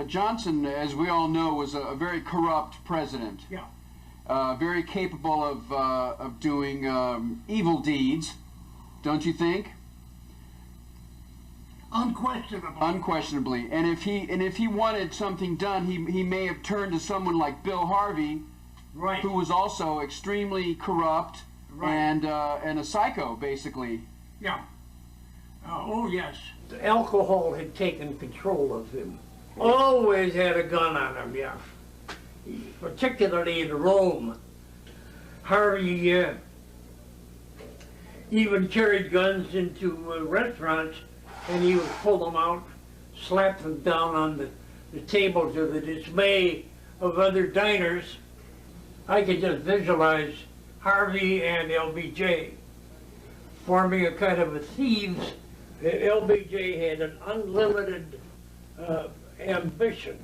Johnson, as we all know, was a very corrupt president. Yeah. Very capable of doing evil deeds, don't you think? Unquestionably. Unquestionably. And if he wanted something done, he may have turned to someone like Bill Harvey, Right. who was also extremely corrupt, Right. and a psycho, basically. Yeah. Oh, yes. Alcohol had taken control of him. Always had a gun on him, yeah. Particularly in Rome. Harvey even carried guns into restaurants, and he would pull them out, slap them down on the table to the dismay of other diners. I could just visualize Harvey and LBJ forming a kind of a thieves. LBJ had an unlimited ambition.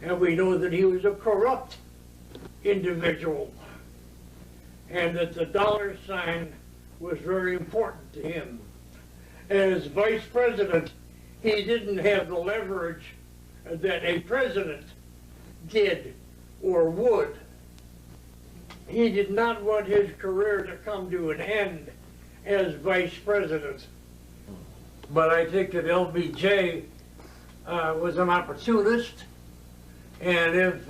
And we know that he was a corrupt individual, and that the dollar sign was very important to him. As vice president, he didn't have the leverage that a president did or would. He did not want his career to come to an end as vice president. But I think that LBJ was an opportunist, and if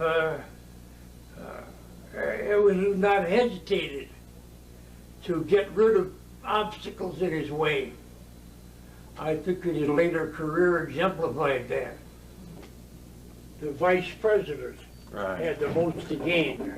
he was not hesitated to get rid of obstacles in his way. I think that his later career exemplified that. The vice president had the most to gain.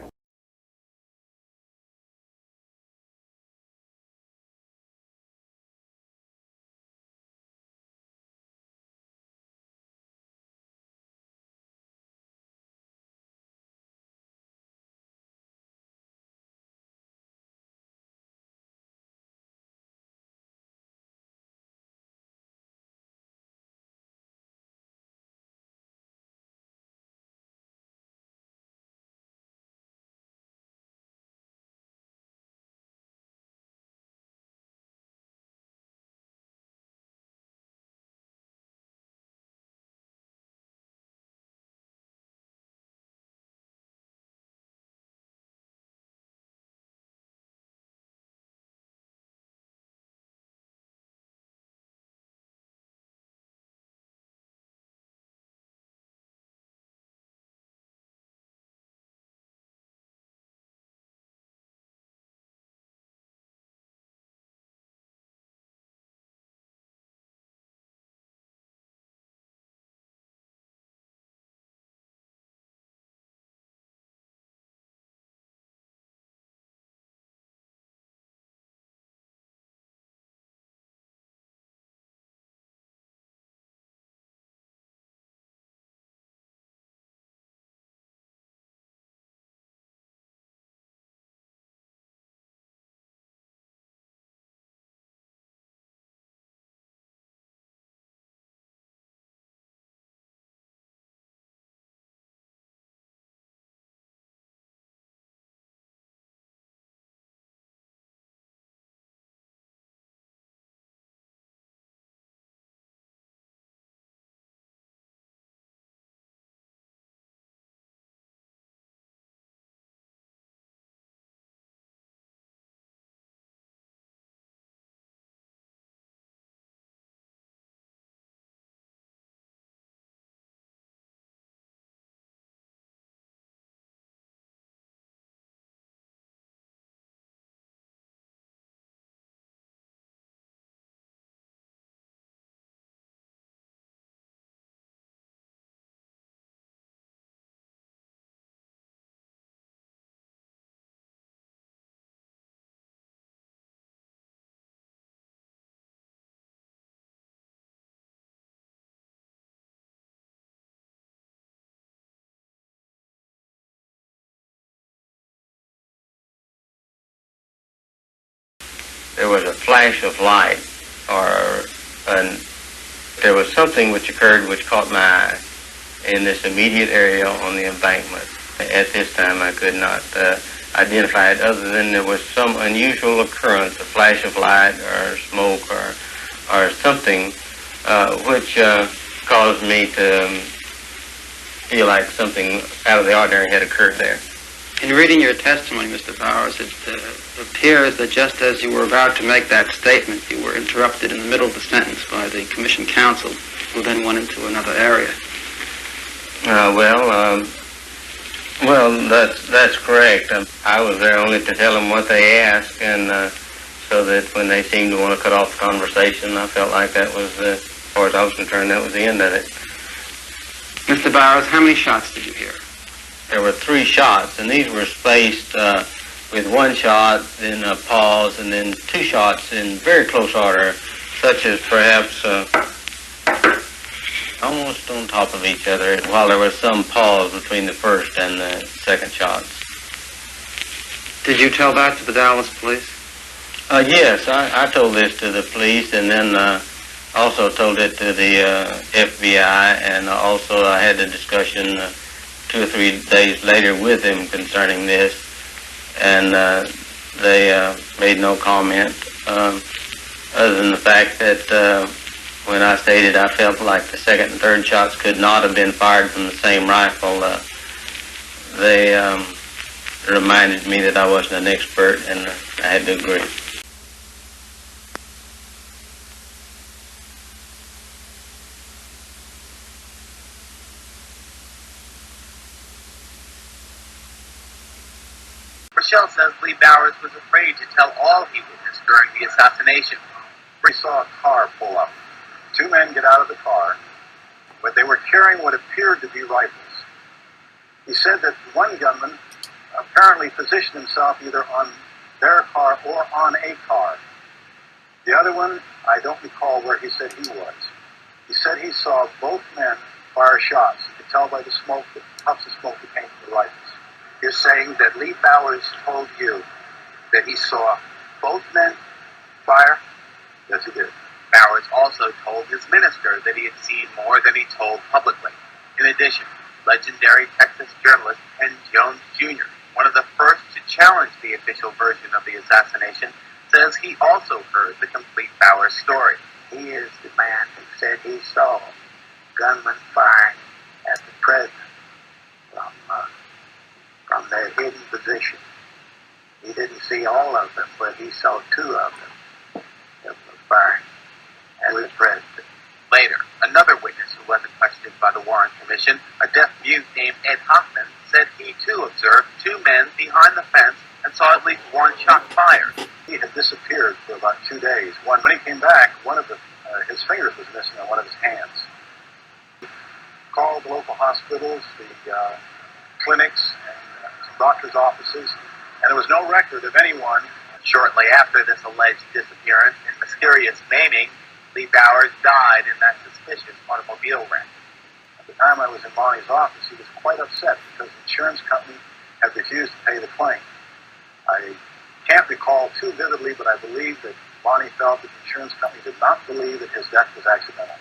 There was a flash of light, there was something which occurred which caught my eye in this immediate area on the embankment. At this time, I could not identify it other than there was some unusual occurrence, a flash of light or smoke or something which caused me to feel like something out of the ordinary had occurred there. In reading your testimony, Mr. Bowers, it appears that just as you were about to make that statement, you were interrupted in the middle of the sentence by the commission counsel, who then went into another area. Well, that's correct. I was there only to tell them what they asked, and so that when they seemed to want to cut off the conversation, I felt like that was, as far as I was concerned, that was the end of it. Mr. Bowers, how many shots did you hear? There were 3 shots, and these were spaced with 1 shot, then a pause, and then 2 shots in very close order, such as perhaps almost on top of each other, while there was some pause between the first and the second shots. Did you tell that to the Dallas police? Yes, I told this to the police, and then also told it to the FBI, and also I had a discussion 2 or 3 days later with them concerning this, and they made no comment other than the fact that when I stated I felt like the second and third shots could not have been fired from the same rifle, they reminded me that I wasn't an expert, and I had to agree. Rochelle says Lee Bowers was afraid to tell all he witnessed during the assassination. We saw a car pull up. 2 men get out of the car, but they were carrying what appeared to be rifles. He said that one gunman apparently positioned himself either on their car or on a car. The other one, I don't recall where he said he was. He said he saw both men fire shots. You could tell by the smoke, the puffs of smoke that came from the rifles. You're saying that Lee Bowers told you that he saw both men fire? Yes, he did. Bowers also told his minister that he had seen more than he told publicly. In addition, legendary Texas journalist Penn Jones Jr., one of the first to challenge the official version of the assassination, says he also heard the complete Bowers story. He is the man who said he saw gunmen firing at the president from their hidden position. He didn't see all of them, but he saw 2 of them that were firing at the president. Later, another witness who wasn't questioned by the Warren Commission, a deaf mute named Ed Hoffman, said he too observed 2 men behind the fence and saw at least 1 shot fired. He had disappeared for about 2 days. When he came back, one of his fingers was missing on one of his hands. He called the local hospitals, the clinics, and some doctors' offices, and there was no record of anyone. Shortly after this alleged disappearance and mysterious maiming, Lee Bowers died in that suspicious automobile wreck. At the time I was in Monty's office, he was quite upset because the insurance company had refused to pay the claim. I can't recall too vividly, but I believe that Monty felt that the insurance company did not believe that his death was accidental.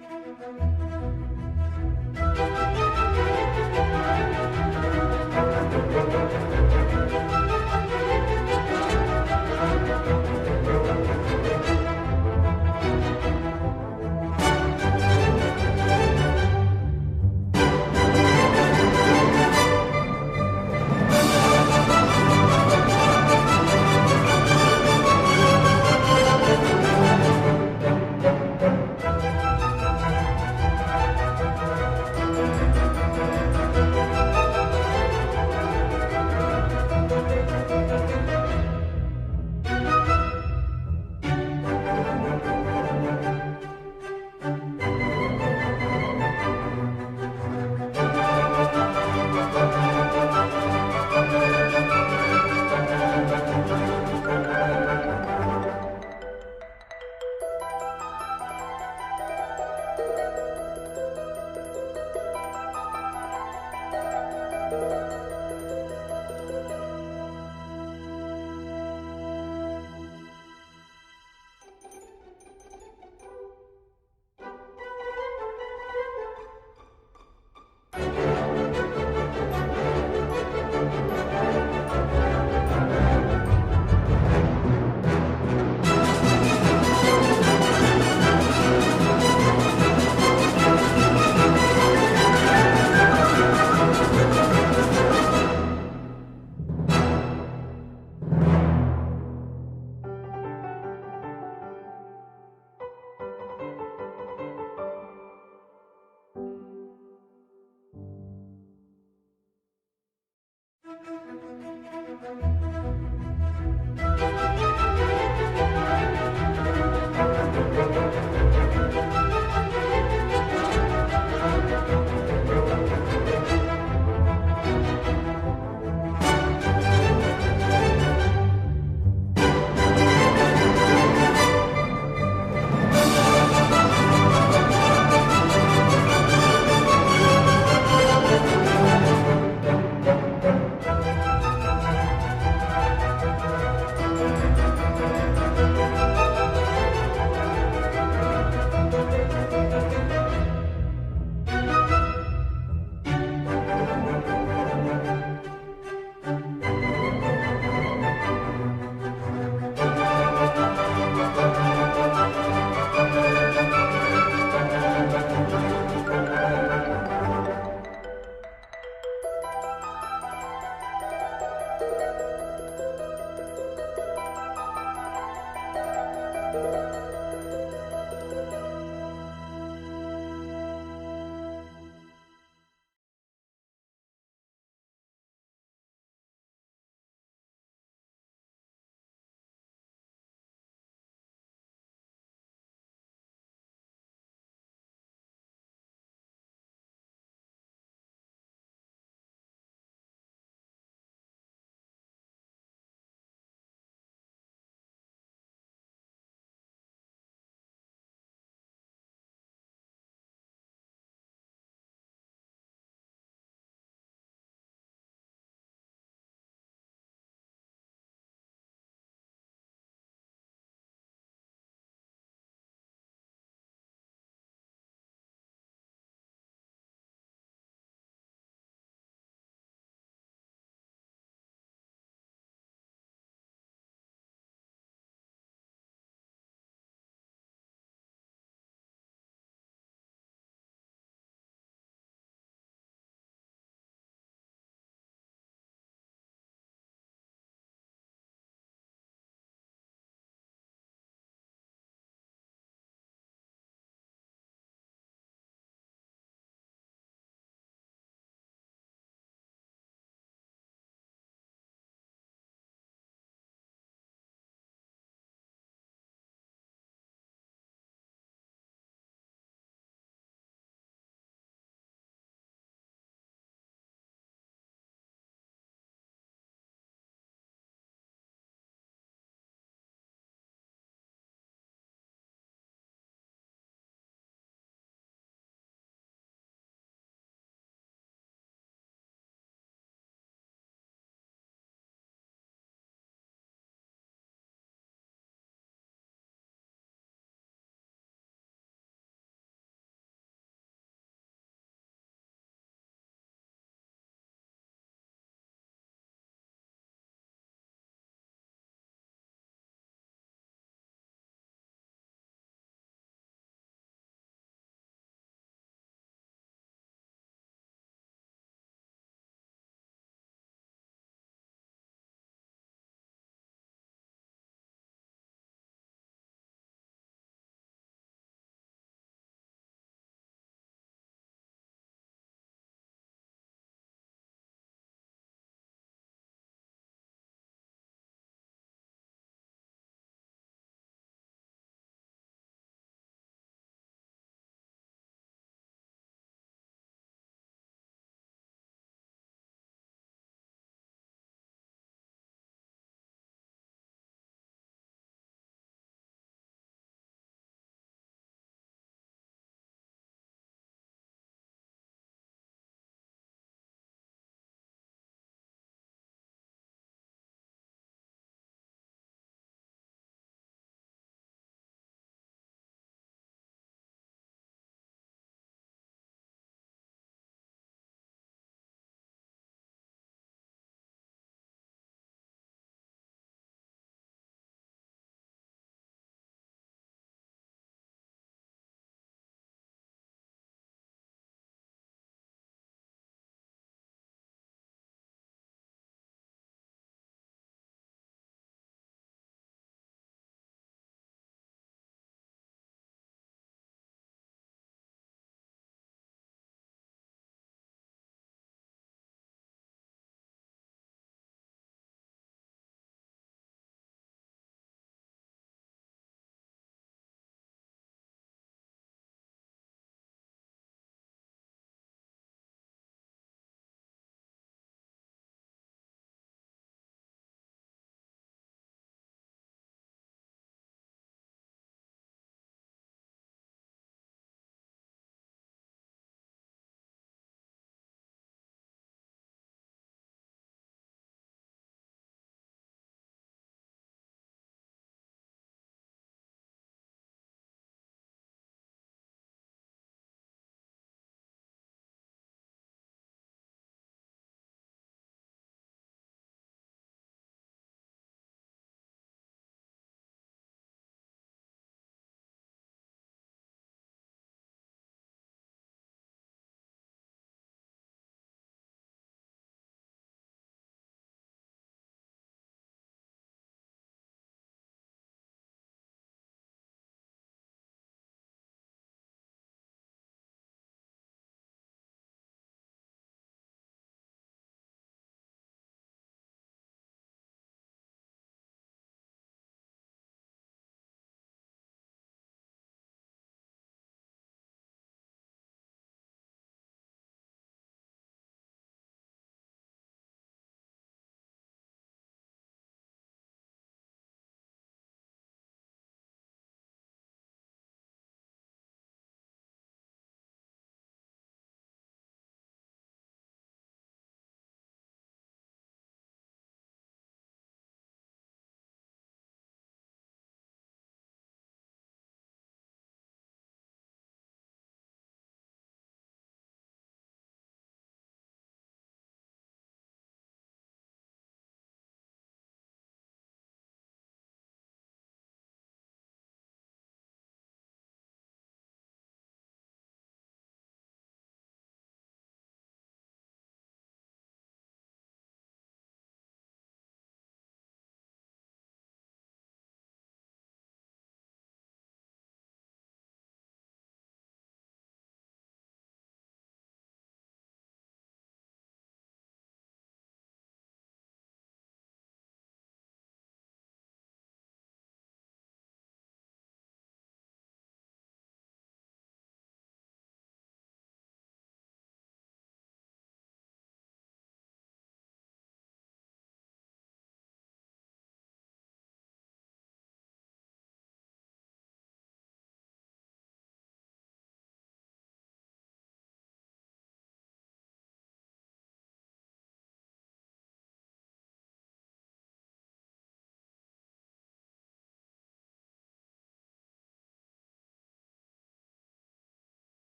Thank you.